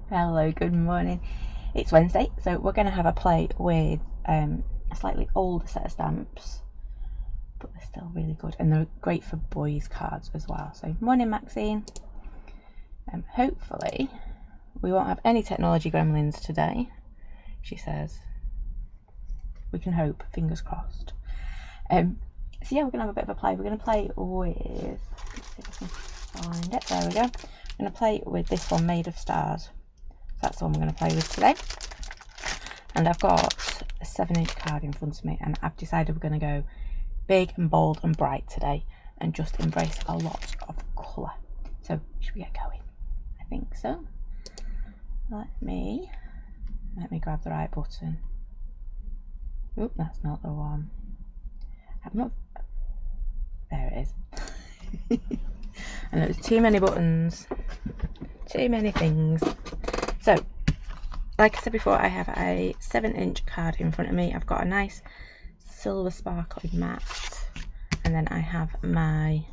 Hello, good morning. It's Wednesday, so we're going to have a play with a slightly older set of stamps, but they're still really good, and they're great for boys' cards as well. So, morning, Maxine. Hopefully, we won't have any technology gremlins today, she says. We can hope, fingers crossed. So yeah, we're going to have a bit of a play. We're going to play with, let's see if I can find it, there we go. I'm going to play with this one, Made of Stars. That's the one we're going to play with today. And I've got a 7-inch card in front of me, and I've decided we're going to go big and bold and bright today and just embrace a lot of colour. So should we get going? I think so. Let me grab the right button. Oop, that's not the one. I've not. There it is. And there's too many buttons, too many things. So, like I said before, I have a 7-inch card in front of me. I've got a nice silver sparkly mat, and then I have my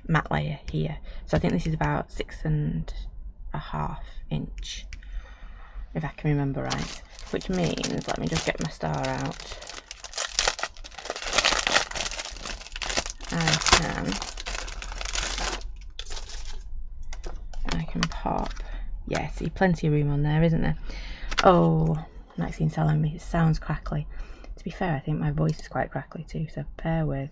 matte layer here. So I think this is about 6.5 inch, if I can remember right. Which means, let me just get my star out. I can pop. Yeah, see, plenty of room on there, isn't there? Oh, Maxine's telling me it sounds crackly. To be fair, I think my voice is quite crackly too, so bear with.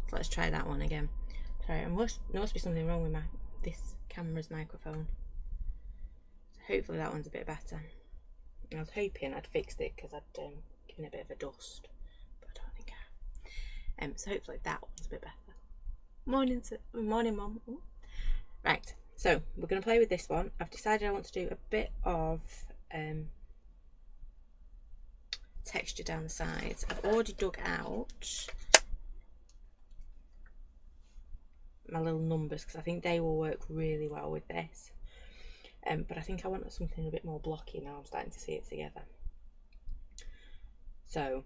So let's try that one again. Sorry, there must be something wrong with this camera's microphone. So hopefully that one's a bit better. I was hoping I'd fixed it because I'd given it a bit of a dust, but I don't think I have. So hopefully that one's a bit better. Morning, Mum. Ooh. Right, so we're going to play with this one. I've decided I want to do a bit of texture down the sides. I've already dug out my little numbers because I think they will work really well with this. But I think I want something a bit more blocky now. I'm starting to see it together. So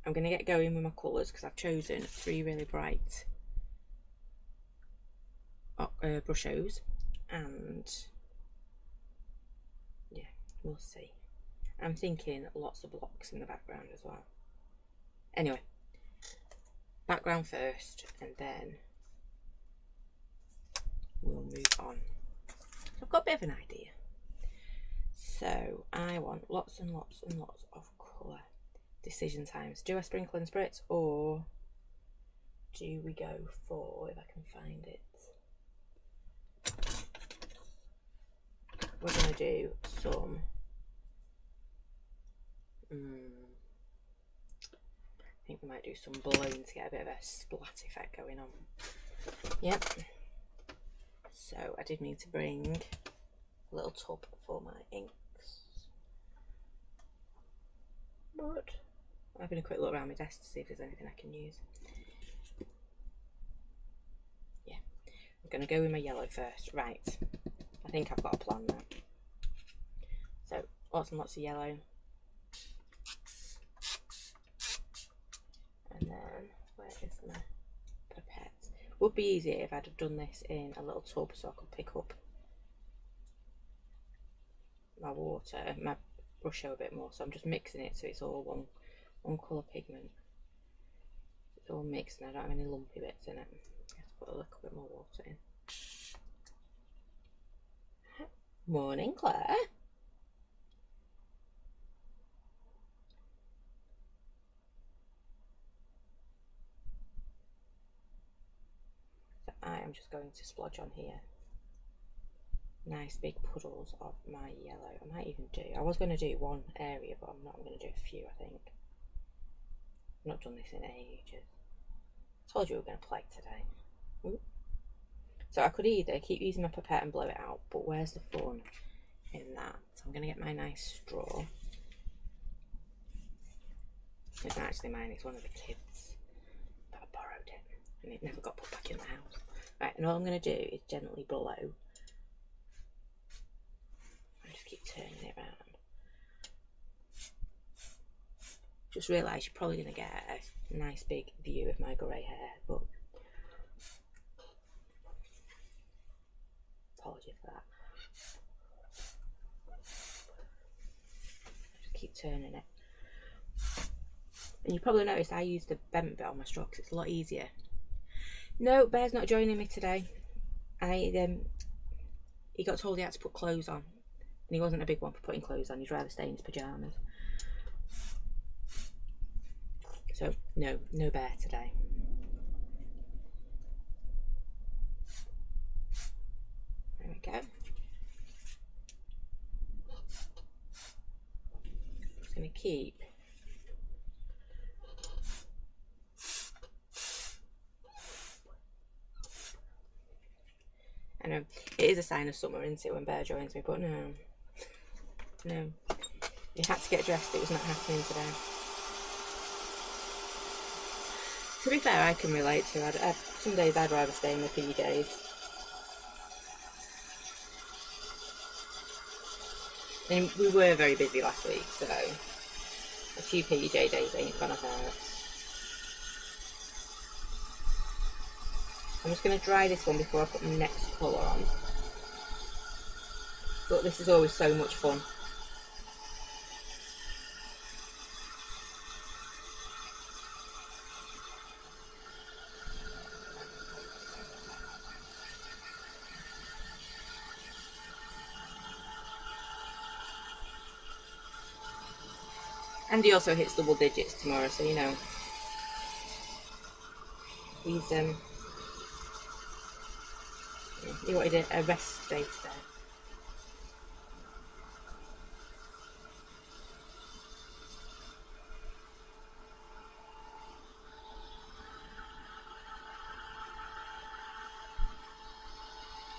I'm going to get going with my colours because I've chosen 3 really bright brushos, and yeah, we'll see. I'm thinking lots of blocks in the background as well. Anyway, background first, and then we'll move on. So I've got a bit of an idea. So I want lots and lots and lots of colour. Decision times. Do I sprinkle and spritz, or do we go for, if I can find it, we're going to do some I think we might do some balloon to get a bit of a splat effect going on. Yep. So I did need to bring a little tub for my inks, but I'm having a quick look around my desk to see if there's anything I can use. Yeah, I'm going to go with my yellow first. Right, I think I've got a plan now. So lots and lots of yellow. And then, where is my pipette? Would be easier if I'd have done this in a little tub so I could pick up my water, my brush a bit more. So I'm just mixing it so it's all one colour pigment. It's all mixed and I don't have any lumpy bits in it. I have to put a little bit more water in. Morning, Claire. So I am just going to splodge on here nice big puddles of my yellow. I might even do, I was going to do one area, but I'm not. I'm going to do a few, I think. I've not done this in ages. I told you we were going to play today. Ooh. So I could either keep using my pipette and blow it out, but where's the fun in that? So I'm going to get my nice straw. It's not actually mine, it's one of the kids, but I borrowed it and it never got put back in the house. Right, and all I'm going to do is gently blow. I just keep turning it around. Just realised you're probably going to get a nice big view of my grey hair, but apologies for that. Just keep turning it. And you probably noticed I used the bent bit on my straw because it's a lot easier. No, Bear's not joining me today. He got told he had to put clothes on, and he wasn't a big one for putting clothes on. He'd rather stay in his pyjamas. So no Bear today. There we go. Just going to keep I know, it is a sign of summer, isn't it, when Bear joins me, but no. You had to get dressed, it was not happening today. To be fair, I can relate to it. Some days I'd rather stay in the PJs. And we were very busy last week, so a few PJ days ain't gonna hurt. I'm just going to dry this one before I put the next colour on. But this is always so much fun. And he also hits double digits tomorrow, so you know. He's he wanted a rest day today.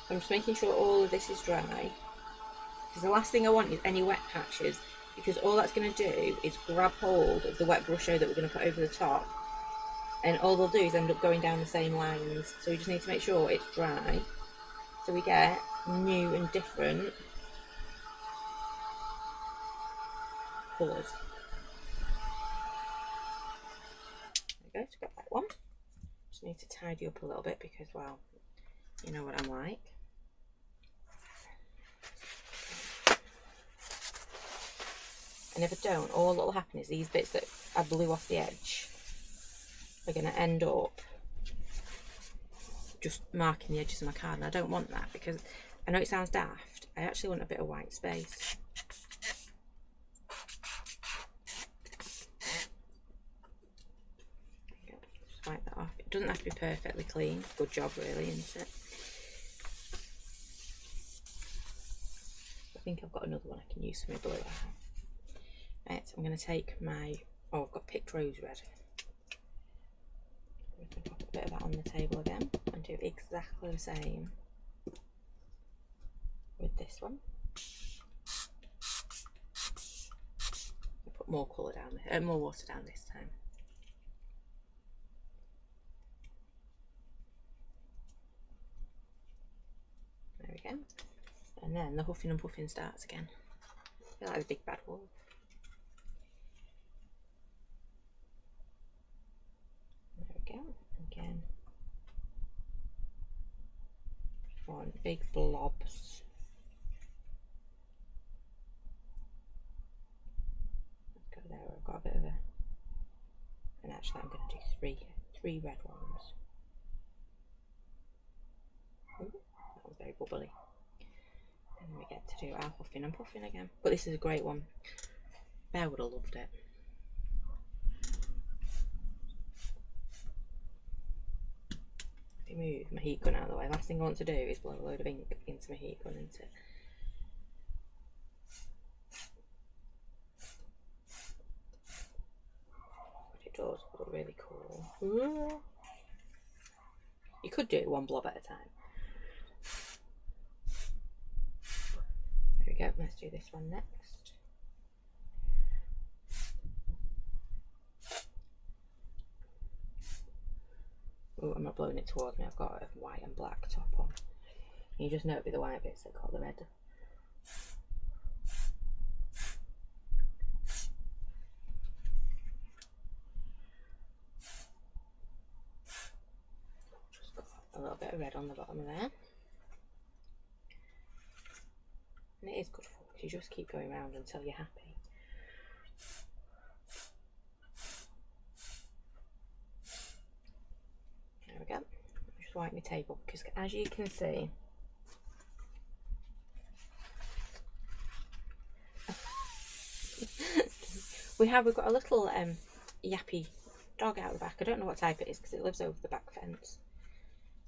I'm just making sure all of this is dry, because the last thing I want is any wet patches, because all that's going to do is grab hold of the wet brush that we're going to put over the top, and all they'll do is end up going down the same lines. So we just need to make sure it's dry, so we get new and different colours. There we go, so got that one. Just need to tidy up a little bit because, well, you know what I'm like. And if I don't, all that will happen is these bits that I blew off the edge are going to end up just marking the edges of my card, and I don't want that, because I know it sounds daft, I actually want a bit of white space. Just wipe that off. It doesn't have to be perfectly clean. Good job really, isn't it? I think I've got another one I can use for my blue. Right, so I'm going to take my, I've got picked rose red. I'm going to pop a bit of that on the table again and do exactly the same with this one. I'll put more colour down there, more water down this time. There we go. And then the huffing and puffing starts again. I feel like the big bad wolf. There we go. Again. One big blobs. Let's go there. I've got a bit of a, and actually I'm going to do three red ones. Ooh, that was very bubbly. And then we get to do our huffing and puffing again. But this is a great one. Bear would have loved it. If you move my heat gun out of the way, last thing I want to do is blow a load of ink into my heat gun, isn't it? But it does look really cool. You could do it one blob at a time. There we go, let's do this one next. Oh, I'm not blowing it towards me, I've got a white and black top on. You just know it'll be the white bits that got the red. little bit of red on the bottom of there. And it is good fun because you just keep going around until you're happy. There we go. Just wipe my table because, as you can see, we've got a little yappy dog out the back. I don't know what type it is because it lives over the back fence,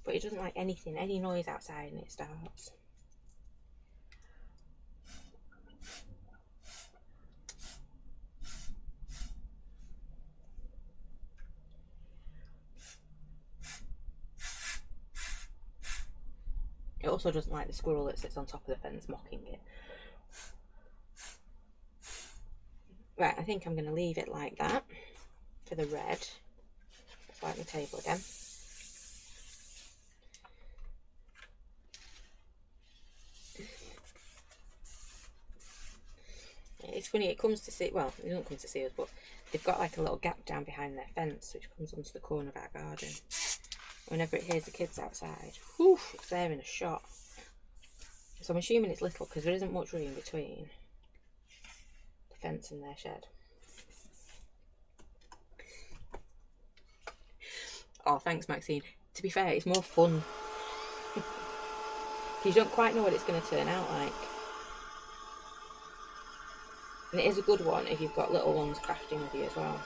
but it doesn't like any noise outside, and it starts. It also doesn't like the squirrel that sits on top of the fence mocking it. Right, I think I'm going to leave it like that for the red. Let's wipe the table again. It's funny, it comes to see, well, it doesn't come to see us, but they've got like a little gap down behind their fence which comes onto the corner of our garden. Whenever it hears the kids outside, whew, it's there in a shot. So I'm assuming it's little because there isn't much room between the fence and their shed. Oh, thanks, Maxine. To be fair, it's more fun. You don't quite know what it's going to turn out like. And it is a good one if you've got little ones crafting with you as well.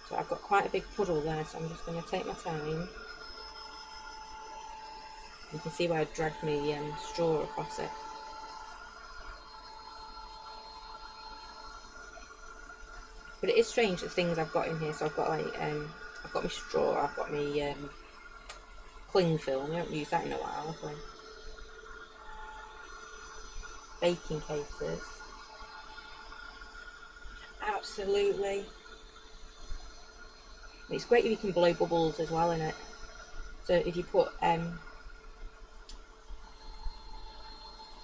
So I've got quite a big puddle there, so I'm just going to take my time. You can see where I dragged my straw across it. But it is strange the things I've got in here. So I've got like I've got my straw, I've got my cling film. I haven't used that in a while, have I? Baking cases. Absolutely. It's great if you can blow bubbles as well in it. So if you put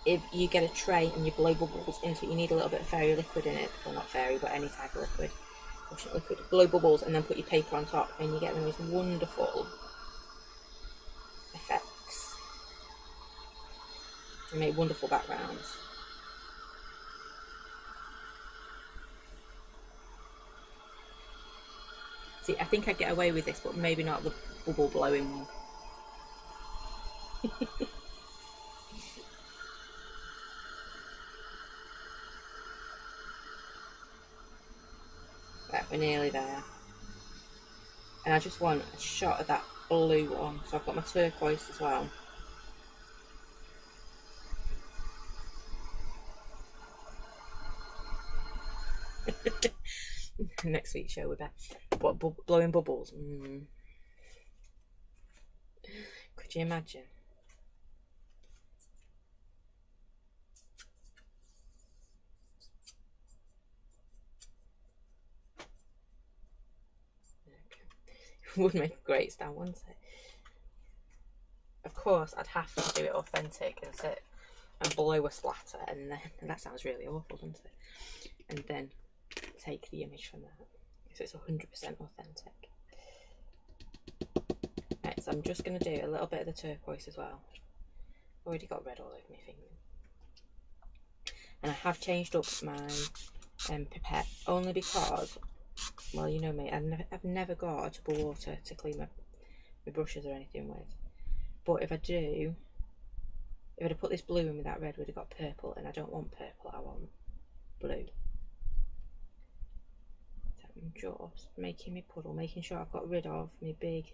if you get a tray and you blow bubbles into it, you need a little bit of fairy liquid in it. Well, not fairy, but any type of liquid. Liquid. Blow bubbles and then put your paper on top, and you get the most wonderful effects. And make wonderful backgrounds. See, I think I'd get away with this, but maybe not the bubble blowing one. Right, we're nearly there. And I just want a shot of that blue one. So I've got my turquoise as well. Next week's show with Beth. What, blowing bubbles? Could you imagine? Okay. Would make a great stand, wouldn't it? Of course, I'd have to do it authentic and sit and blow a splatter, and then and that sounds really awful, doesn't it? And then take the image from that, so it's 100% authentic. Right, so I'm just going to do a little bit of the turquoise as well. Already got red all over my finger. And I have changed up my pipette only because, well, you know me, I've never got a tub of water to clean my brushes or anything with. But if I do, if I'd have put this blue in with that red, we'd have got purple, and I don't want purple, I want blue. So I'm just making my puddle, making sure I've got rid of my big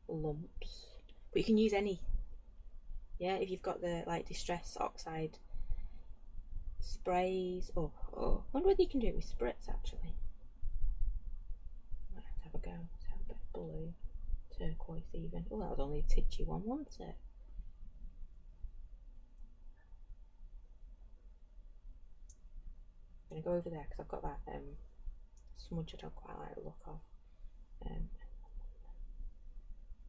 lumps. But you can use any, yeah, if you've got the like distress oxide sprays. Oh, I wonder whether you can do it with spritz actually. Might have to have a go. So a bit of blue, turquoise even. Oh, that was only a titchy one, wasn't it? I'm going to go over there because I've got that smudge I don't quite like the look of.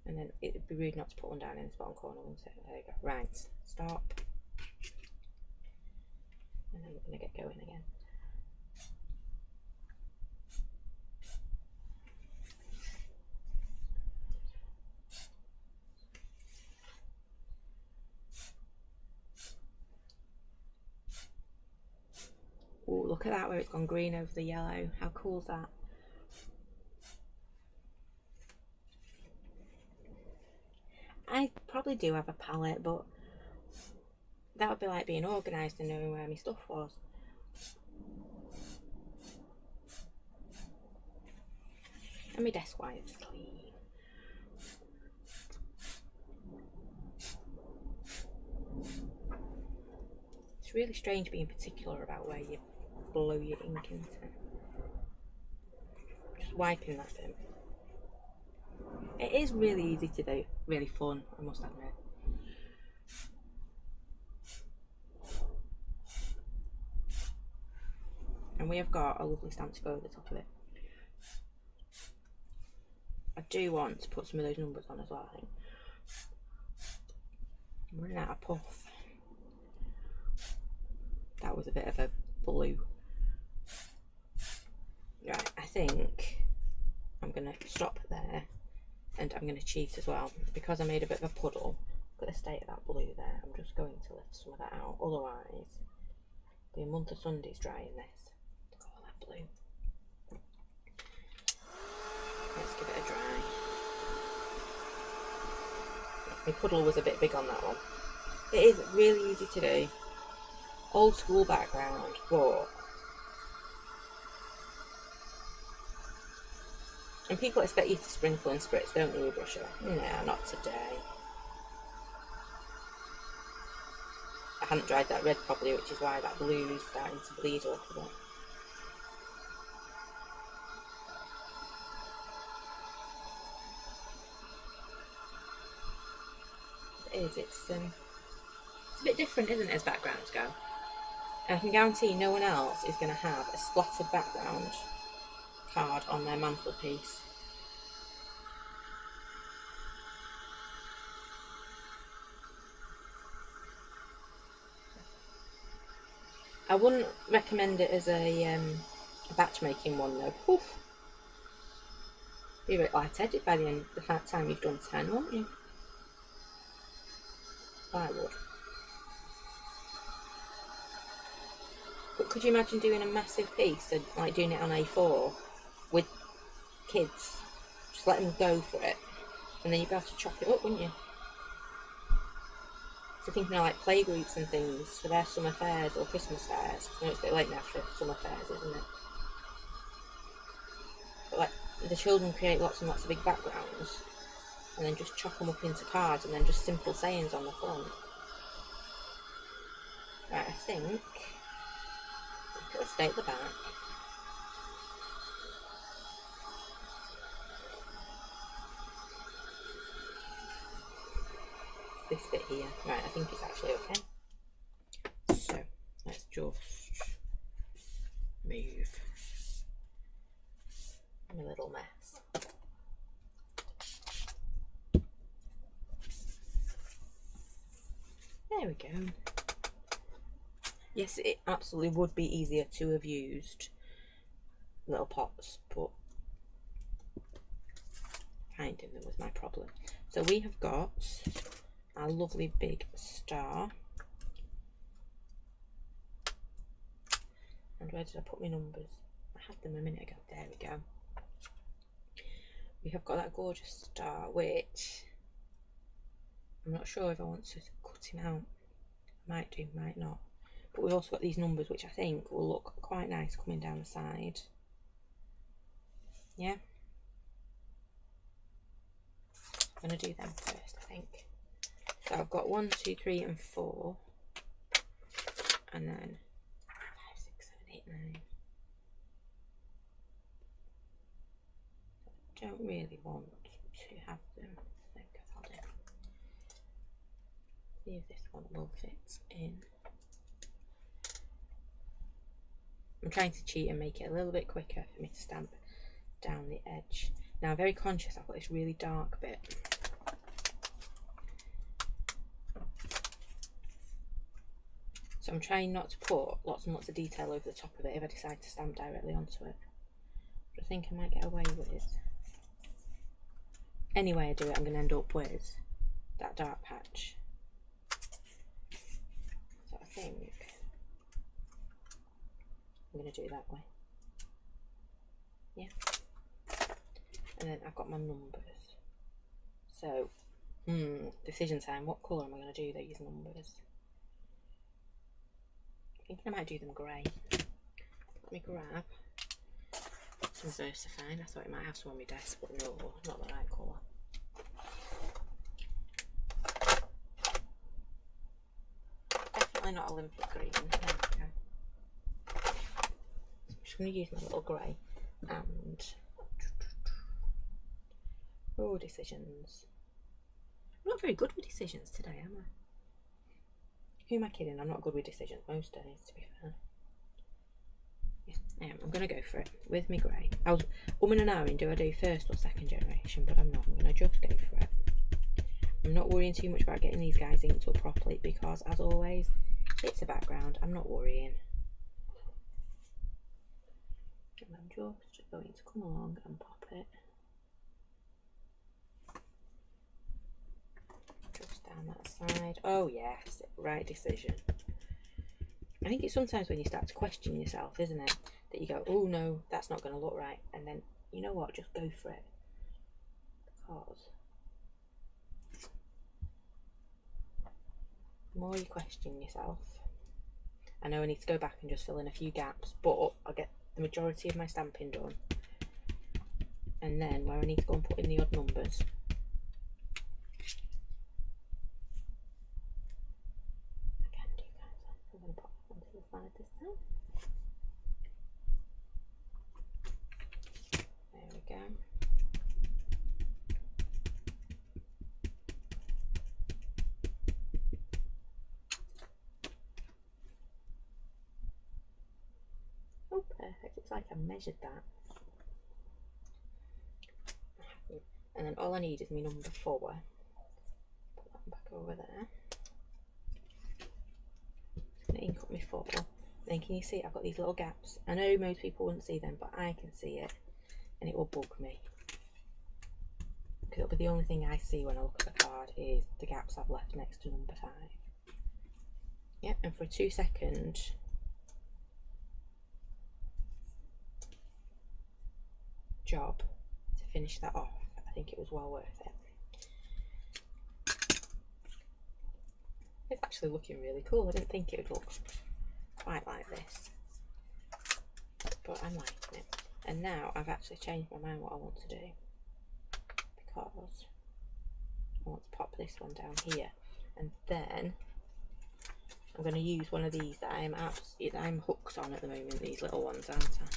And then it'd be rude not to put one down in this bottom corner, wouldn't it? There you go. Right, stop. And then we're going to get going again. Look at that, where it's gone green over the yellow. How cool is that? I probably do have a palette, but that would be like being organised and knowing where my stuff was. And my desk wipes clean. It's really strange being particular about where you blow your ink into. Just wiping that bit. It is really easy to do, really fun, I must admit. And we have got a lovely stamp to go over the top of it. I do want to put some of those numbers on as well, I think. I'm running out of puff. That was a bit of a blue. Right, I think I'm going to stop there, and I'm going to cheat as well. Because I made a bit of a puddle, look at the state of that blue there. I'm just going to lift some of that out, otherwise the month of Sundays drying this. Look at all that blue. Let's give it a dry. My puddle was a bit big on that one. It is really easy to do. Old school background, but... And people expect you to sprinkle and spritz, don't you, brusher? No, not today. I hadn't dried that red properly, which is why that blue is starting to bleed a little bit. It's a bit different, isn't it, as backgrounds go? And I can guarantee no one else is going to have a splattered background card on their mantelpiece. I wouldn't recommend it as a batch making one though. Oof. Be a bit light-headed by the end of the time you've done 10, won't you? I would. But could you imagine doing a massive piece and like doing it on A4 with kids? Just let them go for it, and then you'd be able to chop it up, wouldn't you? So thinking of like play groups and things for their summer fairs or Christmas fairs. I know it's a bit late now for summer fairs, isn't it? But like the children create lots and lots of big backgrounds, and then just chop them up into cards, and then just simple sayings on the front. Right, I think it'll stay at the back. This bit here. Right, I think it's actually okay. So let's just move my little mess. There we go. Yes, it absolutely would be easier to have used little pots, but finding them was my problem. So we have got our lovely big star. And where did I put my numbers? I had them a minute ago. There we go. We have got that gorgeous star, which I'm not sure if I want to cut him out. I might do, might not. But we've also got these numbers, which I think will look quite nice coming down the side. Yeah. I'm going to do them first, I think. So I've got 1, 2, 3 and 4. And then 5, 6, 7, 8, 9. I don't really want to have them. I think I'll do. See if this one will fit in. I'm trying to cheat and make it a little bit quicker for me to stamp down the edge. Now I'm very conscious I've got this really dark bit. So I'm trying not to put lots and lots of detail over the top of it if I decide to stamp directly onto it. But I think I might get away with. Any way I do it, I'm going to end up with that dark patch. So I think I'm going to do it that way. Yeah. And then I've got my numbers. So, decision time. What colour am I going to do these numbers? I think I might do them grey. Let me grab some VersaFine. I thought it might have some on my desk, but no, not the right colour. Definitely not Olympic green. There we go. I'm just going to use my little grey and decisions. I'm not very good with decisions today, am I? Who am I kidding? I'm not good with decisions most days, to be fair. Yeah, I am. I'm going to go for it with me grey. I was umming and ahhing, do I do first or second generation? But I'm not. I'm going to just go for it. I'm not worrying too much about getting these guys inked up properly because, as always, it's a background. I'm not worrying. And I'm just going to come along and pop it just down that side. Oh yes, right decision. I think it's sometimes when you start to question yourself, isn't it? That you go, oh no, that's not going to look right. And then, you know what, just go for it. Because the more you question yourself, I know I need to go back and just fill in a few gaps, but I'll get the majority of my stamping done. And then where I need to go and put in the odd numbers, I can do that. I'm going to pop it onto the side this time. There we go. Oh, perfect. Looks like I measured that. And then all I need is my number 4. Put that back over there. I'm going to ink up my 4. Then can you see I've got these little gaps? I know most people wouldn't see them, but I can see it. And it will bug me. Because it'll be the only thing I see when I look at the card is the gaps I've left next to number 5. Yep, and for a 2-second job to finish that off, I think it was well worth it. It's actually looking really cool. I didn't think it would look quite like this, but I'm liking it. And now I've actually changed my mind what I want to do, because I want to pop this one down here, and then I'm going to use one of these that I'm hooked on at the moment. These little ones, aren't I?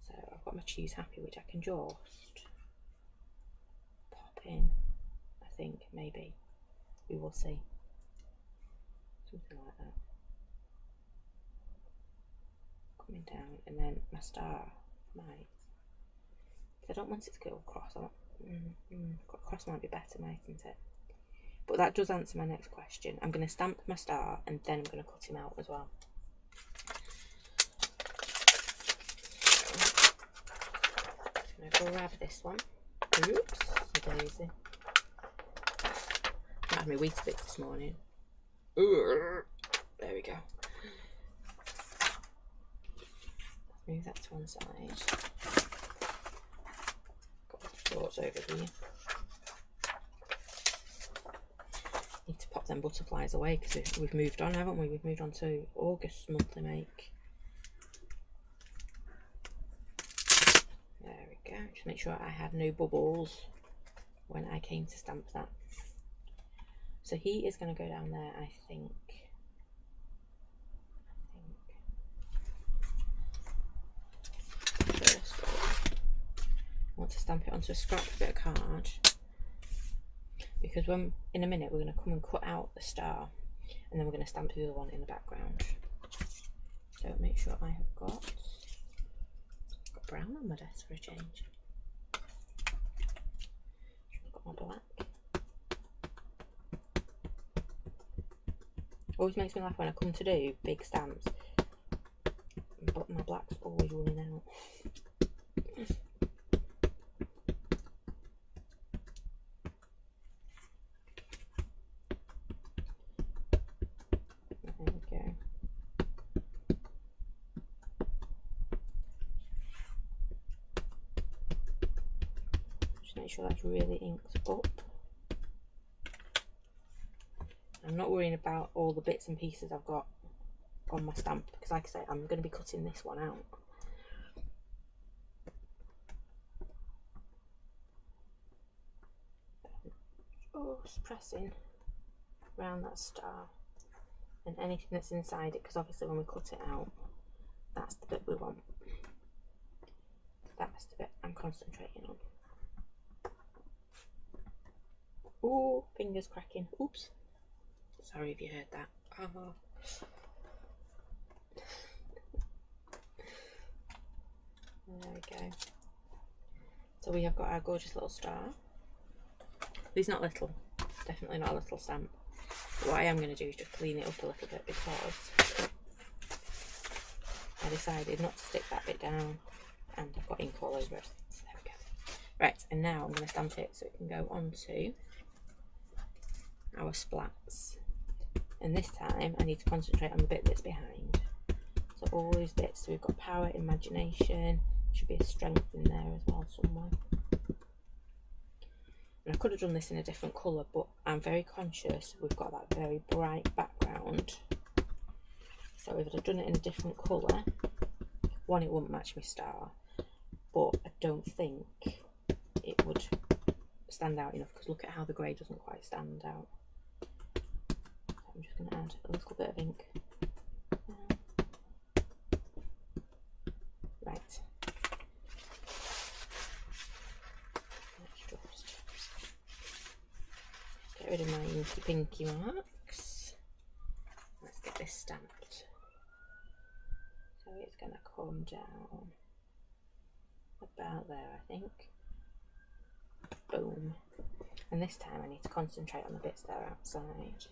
So I've got my Choose Happy, which I can just pop in. I think maybe we will see something like that coming down, and then my star might. I don't want it to go across. Across might be better, mightn't it? But that does answer my next question. I'm going to stamp my star and then I'm going to cut him out as well. I'm going to grab this one. Oops, daisy. I had my Weetabix this morning. There we go. Move that to one side. Got the thoughts over here. Need to pop them butterflies away because we've moved on, haven't we? We've moved on to August monthly make. There we go. Just make sure I had no bubbles when I came to stamp that. So he is going to go down there, I think. First of all, I want to stamp it onto a scratch bit of card, because when in a minute we're going to come and cut out the star, and then we're going to stamp the other one in the background. So make sure I have got brown on my desk for a change. I've got my black. Always makes me laugh when I come to do big stamps, but my black's always running out. There we go. Just make sure that's really inked up. I'm not worrying about all the bits and pieces I've got on my stamp, because like I say, I'm going to be cutting this one out. Just pressing around that star and anything that's inside it, because obviously when we cut it out, that's the bit we want. That's the bit I'm concentrating on. Oh, fingers cracking. Oops. Sorry if you heard that. Oh. There we go. So we have got our gorgeous little star. He's not little, definitely not a little stamp. But what I am going to do is just clean it up a little bit, because I decided not to stick that bit down and I've got ink all over it. So there we go. Right, and now I'm going to stamp it so it can go onto our splats. And this time I need to concentrate on the bit that's behind. So all these bits, so we've got power, imagination, should be a strength in there as well somewhere. And I could have done this in a different colour, but I'm very conscious we've got that very bright background. So if I'd done it in a different colour, one, it wouldn't match my star, but I don't think it would stand out enough, because look at how the grey doesn't quite stand out. So I'm just going to add a little bit of ink. Right. Get rid of my inky pinky marks. Let's get this stamped. So it's going to come down about there, I think. Boom. And this time I need to concentrate on the bits that are outside.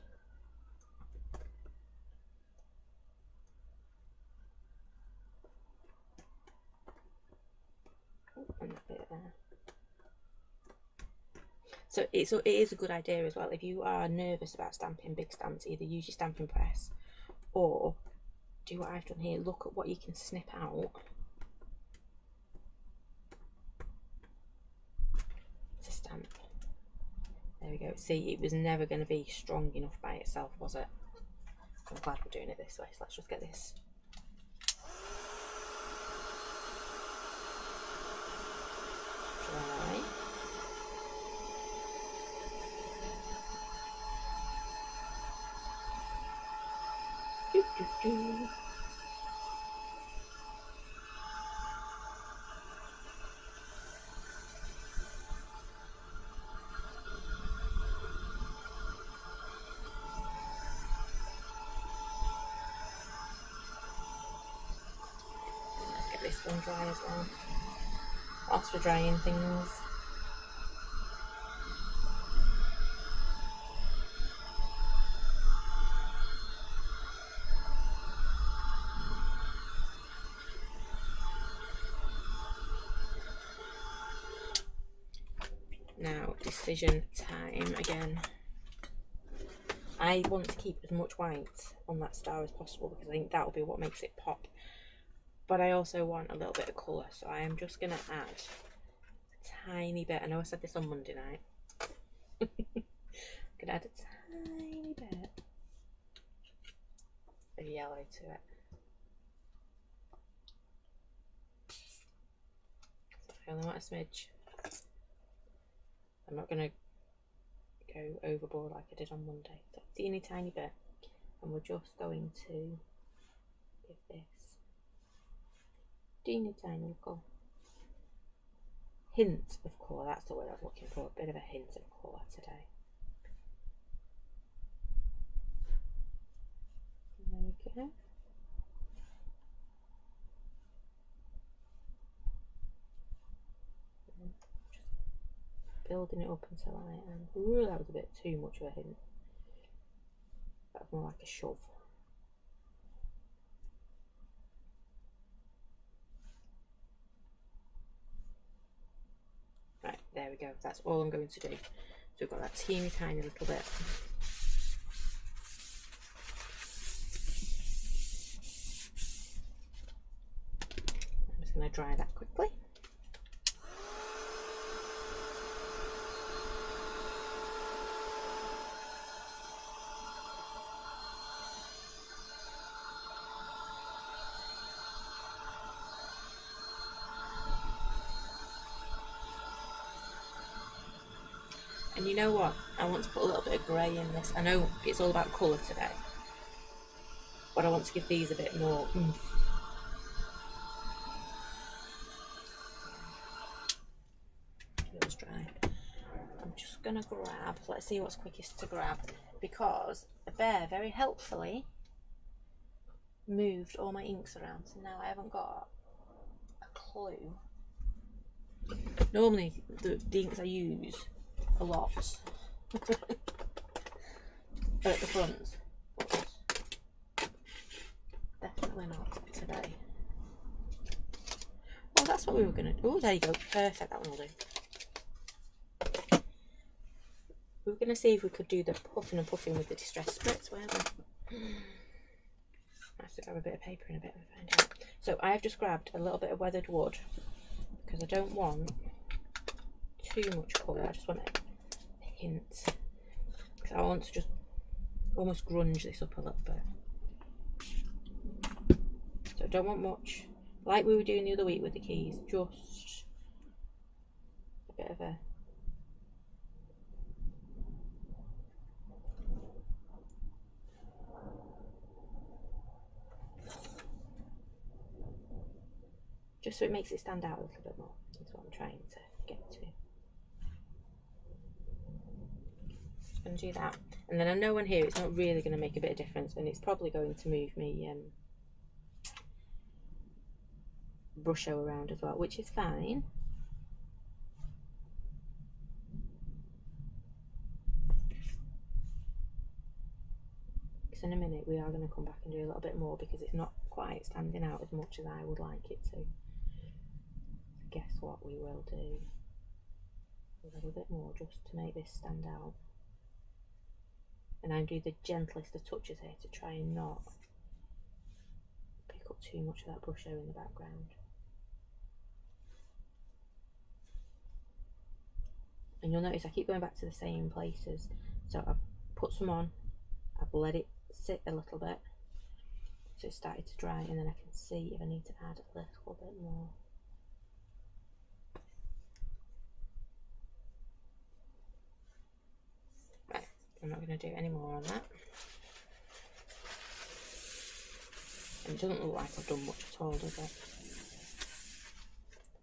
Oh, and that bit there. So it is a good idea as well, if you are nervous about stamping big stamps, either use your stamping press or do what I've done here. Look at what you can snip out to stamp. There we go. See, it was never going to be strong enough by itself, was it? I'm glad we're doing it this way, so let's just get this. Dry. Doo, doo, doo. Let's get this one dry as well. Whilst we're drying things. Now, decision time again. I want to keep as much white on that star as possible, because I think that will be what makes it pop. But I also want a little bit of colour, so I am just going to add a tiny bit. I know I said this on Monday night. I'm going to add a tiny bit of yellow to it. So I only want a smidge. I'm not going to go overboard like I did on Monday. So teeny tiny bit, and we're just going to give this teeny tiny little hint of colour. That's the word I was looking for, a bit of a hint of colour today. And there we go. Building it up until I am. Ooh, that was a bit too much of a hint. That was more like a shove. Right, there we go. That's all I'm going to do. So we've got that teeny tiny little bit. I'm just going to dry that quickly. And you know what? I want to put a little bit of grey in this. I know it's all about colour today, but I want to give these a bit more oomph. Feels dry. I'm just going to grab, let's see what's quickest to grab, because the bear very helpfully moved all my inks around, so now I haven't got a clue. Normally the inks I use a lot are at the front, but definitely not today. Oh, that's what we were going to do. Oh, there you go, perfect, that one will do. We were going to see if we could do the puffing and puffing with the distress spritz, weren't we? I have to grab a bit of paper in a bit and find out. So I have just grabbed a little bit of weathered wood because I don't want too much colour. I just want a hint, because I want to just almost grunge this up a little bit. So I don't want much, like we were doing the other week with the keys, just a bit of a just so it makes it stand out a little bit more. That's what I'm trying to get to. Just going to do that, and then I know on here it's not really going to make a bit of difference, and it's probably going to move me brush show around as well, which is fine. Because in a minute we are going to come back and do a little bit more, because it's not quite standing out as much as I would like it to. Guess what we will do? A little bit more just to make this stand out. And I'm doing the gentlest of touches here to try and not pick up too much of that brush show in the background. And you'll notice I keep going back to the same places. So I've put some on, I've let it sit a little bit, so it's started to dry, and then I can see if I need to add a little bit more. Right, I'm not going to do any more on that. And it doesn't look like I've done much at all, does it?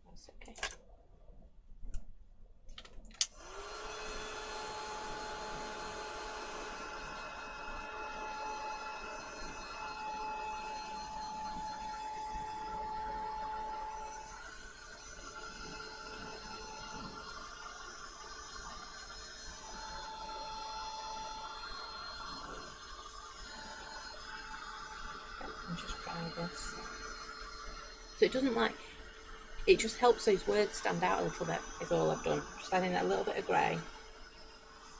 That's okay. Just try this. So it doesn't like, it just helps those words stand out a little bit is all I've done. Just adding that little bit of grey.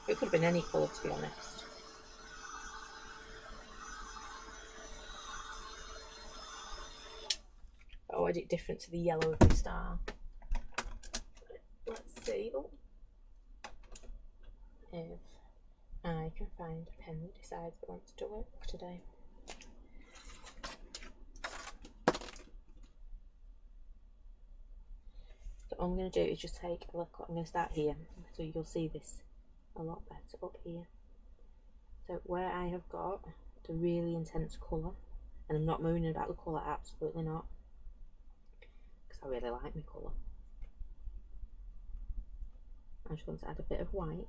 It could have been any colour, to be honest. Oh, I did it different to the yellow of the star. Let's see if I can find a pen that decides it wants to work today. All I'm going to do is just take a look. I'm going to start here, so you'll see this a lot better up here. So where I have got the really intense colour, and I'm not moaning about the colour, absolutely not, because I really like my colour. I'm just going to add a bit of white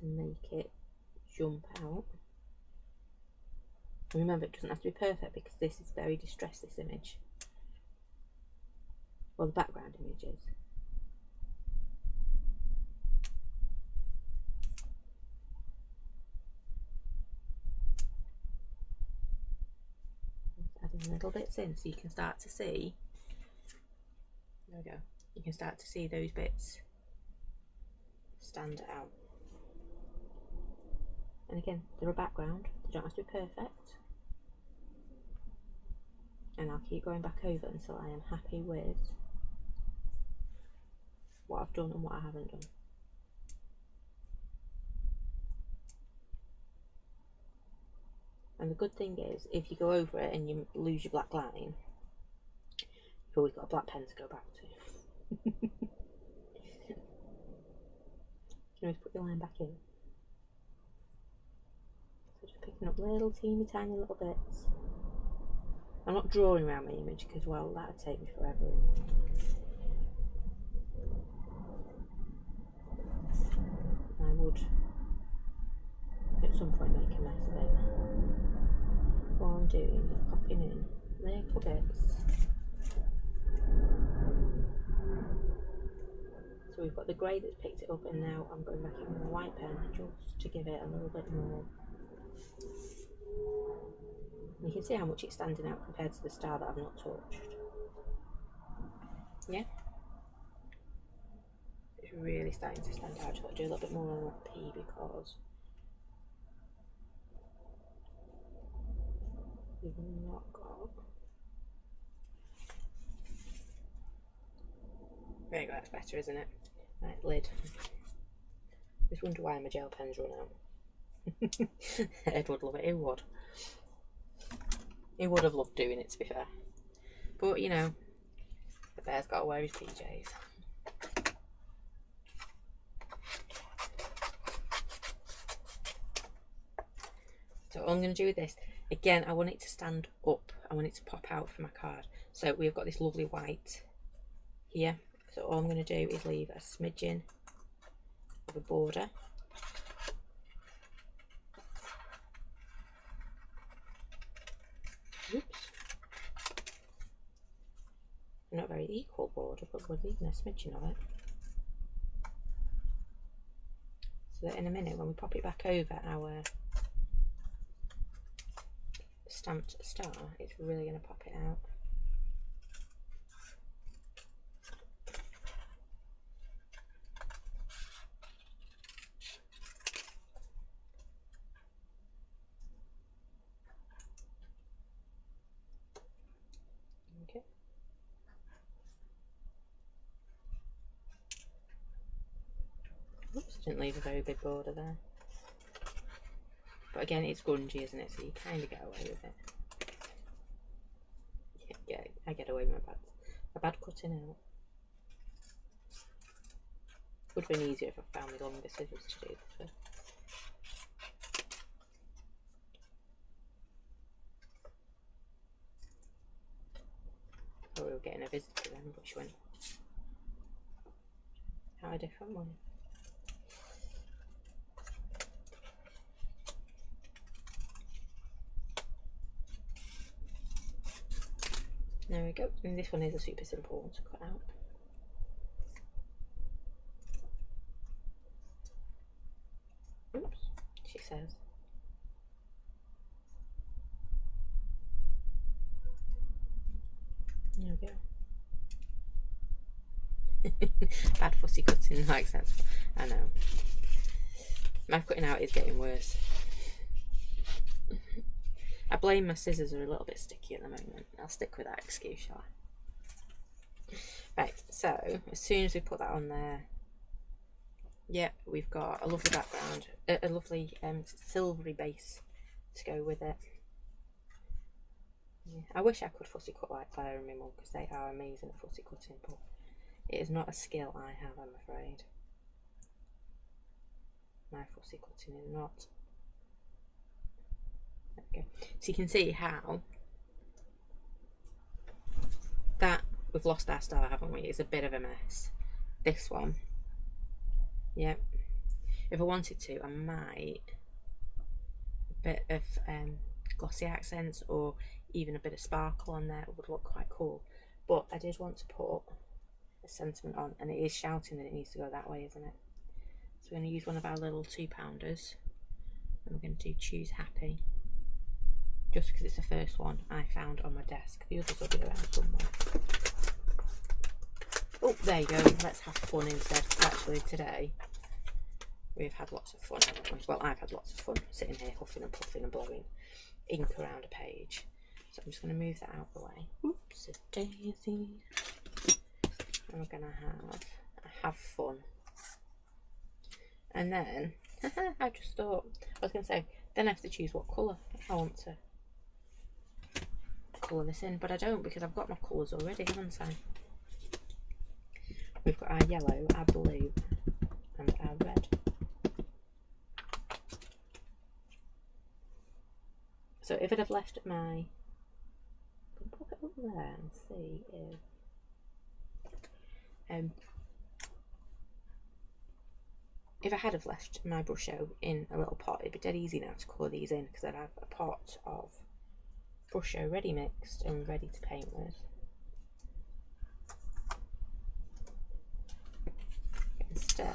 to make it jump out. And remember, it doesn't have to be perfect, because this is very distressed, this image. Well, the background images. Adding little bits in so you can start to see. There we go. You can start to see those bits stand out. And again, they're a background. They don't have to be perfect. And I'll keep going back over until I am happy with what I've done and what I haven't done. And the good thing is, if you go over it and you lose your black line, you've always got a black pen to go back to. You know, put your line back in. So just picking up little teeny tiny little bits. I'm not drawing around my image because, well, that would take me forever. I would at some point make a mess of it. What I'm doing is popping in little bits. So we've got the grey that's picked it up, and now I'm going back in with a white pen just to give it a little bit more. You can see how much it's standing out compared to the star that I've not touched. Yeah? It's really starting to stand out. I've got to do a little bit more on that P because we've not got. There you go, that's better, isn't it? Right, lid. Just wonder why my gel pens run out. Ed would love it, he would. He would have loved doing it, to be fair. But, you know, the bear's got to wear his PJs. So what I'm going to do with this, again, I want it to stand up. I want it to pop out from my card. So we've got this lovely white here. So all I'm going to do is leave a smidgen of a border. Oops. Not very equal border, but we're leaving a smidgen of it. So that in a minute, when we pop it back over our stamped star, it's really going to pop it out. Okay. Oops, I didn't leave a very big border there. But again, it's grungy, isn't it? So you kind of get away with it. Yeah, I get away with my bad cutting out. Would have been easier if I found the longer scissors to do this with. Oh, we were getting a visitor then, but she went out a different one. There we go. And this one is a super simple one to cut out. Oops, she says. There we go. Bad fussy cutting, like sensible. I know. My cutting out is getting worse. I blame my scissors are a little bit sticky at the moment. I'll stick with that excuse, shall I? Right, so as soon as we put that on there, yep, we've got a lovely background, a lovely silvery base to go with it. Yeah, I wish I could fussy cut like Claire and my mum, because they are amazing at fussy cutting, but it is not a skill I have, I'm afraid. My fussy cutting is not. Okay, so you can see how that we've lost our star, haven't we? It's a bit of a mess. This one, yeah. If I wanted to, I might a bit of glossy accents or even a bit of sparkle on there. It would look quite cool. But I did want to put a sentiment on, and it is shouting that it needs to go that way, isn't it? So we're going to use one of our little 2-pounders, and we're going to do Choose Happy. Just because it's the first one I found on my desk. The others will be around somewhere. Oh, there you go. Let's have fun instead. Actually, today we've had lots of fun, haven't we? Well, I've had lots of fun sitting here huffing and puffing and blowing ink around a page. So I'm just going to move that out of the way. Oops, a daisy. And we're going to have fun. And then, I just thought, I was going to say, then I have to choose what colour I want to colour this in, but I don't, because I've got my colours already, haven't I? We've got our yellow, our blue, and our red. So if I'd have left my, I'll pop it up there and see if I had have left my brush out in a little pot, it'd be dead easy now to colour these in, because I'd have a pot of brush out ready mixed and ready to paint with. Instead,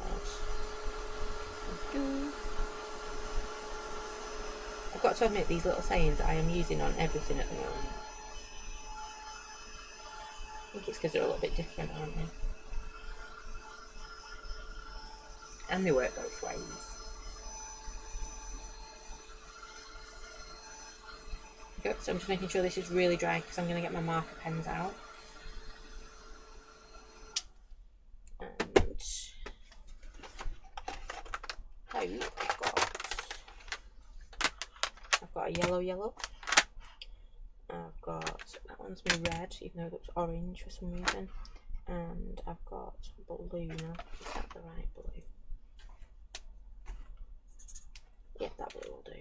I've got to admit, these little sayings I am using on everything at the moment. I think it's because they're a little bit different, aren't they? And they work both ways. Okay, so I'm just making sure this is really dry because I'm going to get my marker pens out. And I've got a yellow. I've got, that one's my red, even though it looks orange for some reason. And I've got blue now. Is that the right blue? Yeah, that blue will do.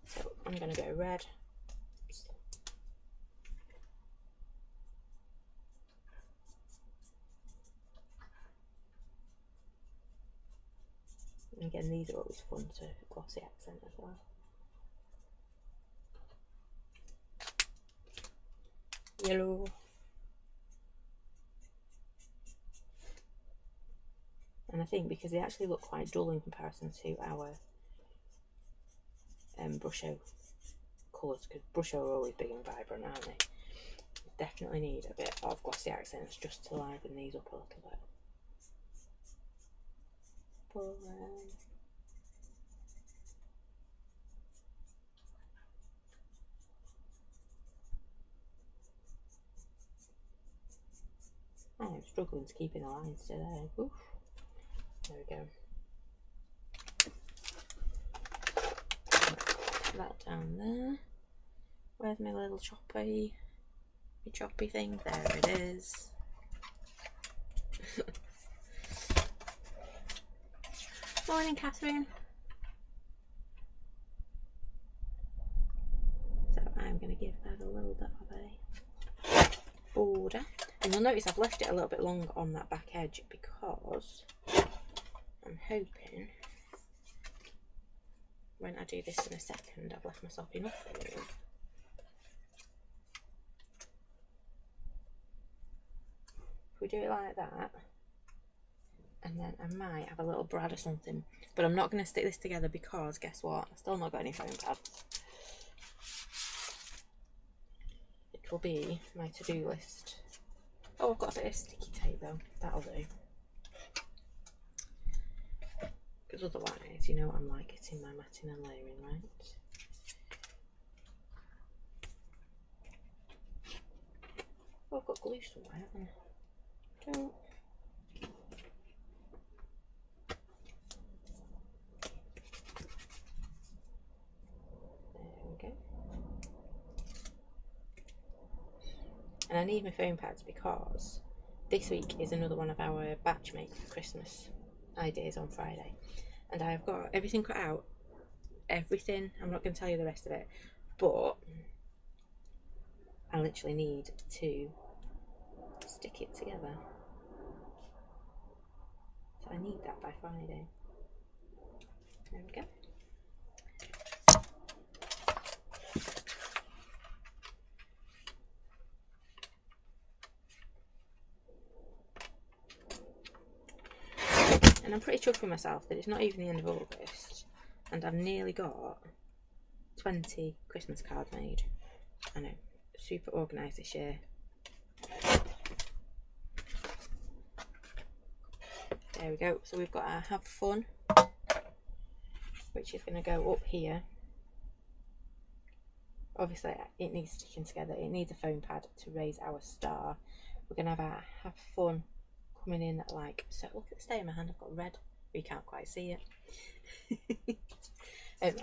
So I'm going to go red. And again, these are always fun to glossy accent as well. Yellow. And I think because they actually look quite dull in comparison to our brush out colours, because brush out are always big and vibrant, aren't they? Definitely need a bit of glossy accents just to liven these up a little bit. But, I'm struggling to keep in the lines today. Oof. There we go. Put that down there. Where's my little choppy thing? There it is. Morning, Catherine. So I'm going to give that a little bit of a border. And you'll notice I've left it a little bit long on that back edge because I'm hoping when I do this in a second, I've left myself enough room. If we do it like that, and then I might have a little brad or something, but I'm not going to stick this together because guess what? I've still not got any foam pads. It will be my to-do list. Oh, I've got a bit of sticky tape though. That'll do. Because otherwise, you know what I'm like, getting my matting and layering right. Oh, I've got glue somewhere, haven't I? Don't. There we go. And I need my foam pads because this week is another one of our batch make for Christmas ideas on Friday. And I've got everything cut out. Everything. I'm not going to tell you the rest of it. But I literally need to stick it together. So I need that by Friday. There we go. And I'm pretty chuffed with myself that it's not even the end of August and I've nearly got 20 Christmas cards made. I know, super organised this year. There we go. So we've got our have fun, which is going to go up here. Obviously it needs sticking together. It needs a foam pad to raise our star. We're going to have our have fun coming in like so. Look at the state of my hand. I've got red. You can't quite see it.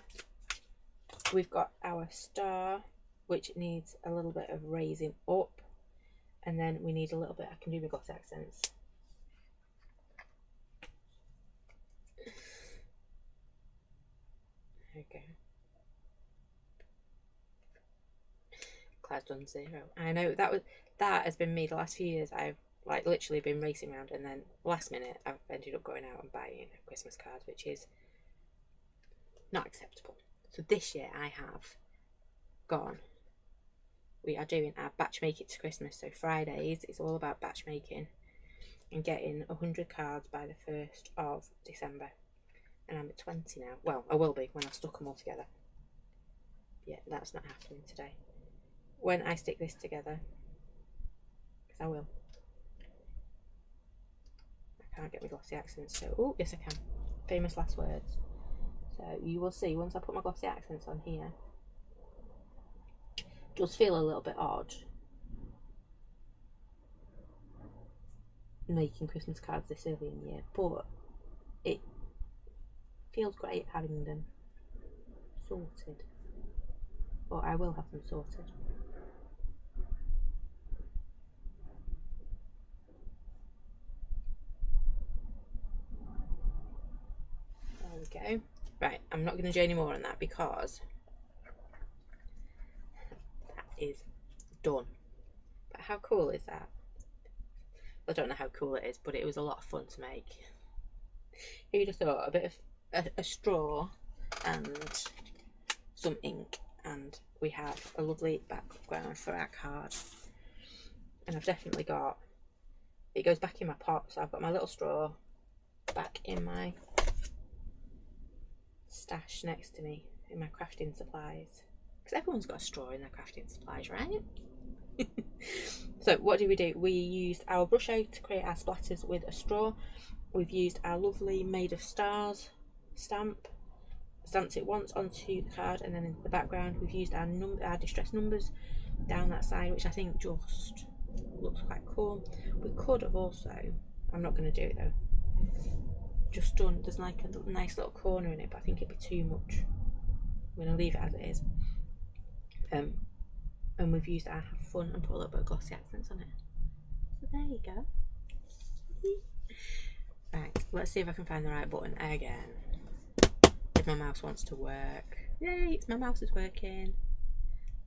We've got our star, which needs a little bit of raising up, and then we need a little bit. I can do my gloss accents. Okay. Claire's done 0. I know that has been me the last few years. I've like literally been racing around, and then last minute I've ended up going out and buying Christmas cards, which is not acceptable. So this year I have gone. We are doing our batch make it to Christmas. So Fridays it's all about batch making and getting 100 cards by the 1st of December. And I'm at 20 now. Well, I will be when I've stuck them all together. Yeah, that's not happening today. When I stick this together, because I will. I can't get my glossy accents, so oh yes I can. Famous last words. So you will see once I put my glossy accents on here, it does feel a little bit odd making Christmas cards this early in the year, but it feels great having them sorted. Or I will have them sorted. There we go. Right, I'm not going to do any more on that because that is done. But how cool is that? I don't know how cool it is, but it was a lot of fun to make. Who'd have thought a bit of a straw and some ink, and we have a lovely background for our card. And I've definitely got, it goes back in my pot, so I've got my little straw back in my stash next to me in my crafting supplies, because everyone's got a straw in their crafting supplies, right? So what do? We used our brush out to create our splatters with a straw. We've used our lovely Made of Stars stamp, stamped it once onto the card, and then in the background we've used our distress numbers down that side, which I think just looks quite cool. We could have also, I'm not going to do it though, just done, there's like a nice little corner in it, but I think it'd be too much. I'm going to leave it as it is. And we've used our have fun and put a little bit of glossy accents on it. So there you go. Right, let's see if I can find the right button again. If my mouse wants to work. Yay, it's my mouse is working.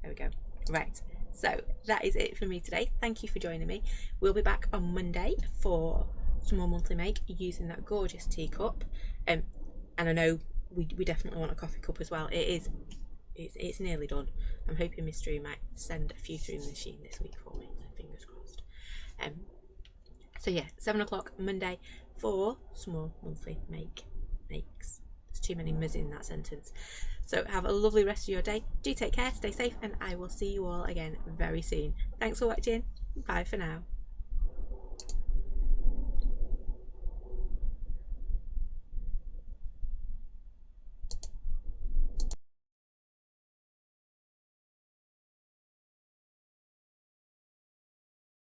There we go. Right, so that is it for me today. Thank you for joining me. We'll be back on Monday for some more monthly make using that gorgeous teacup. And I know we definitely want a coffee cup as well. It's nearly done. I'm hoping Mystery might send a few through the machine this week for me, so fingers crossed. So yeah, 7 o'clock Monday for some more monthly makes. There's too many ms in that sentence. So have a lovely rest of your day. Do take care, stay safe, and I will see you all again very soon. Thanks for watching. Bye for now.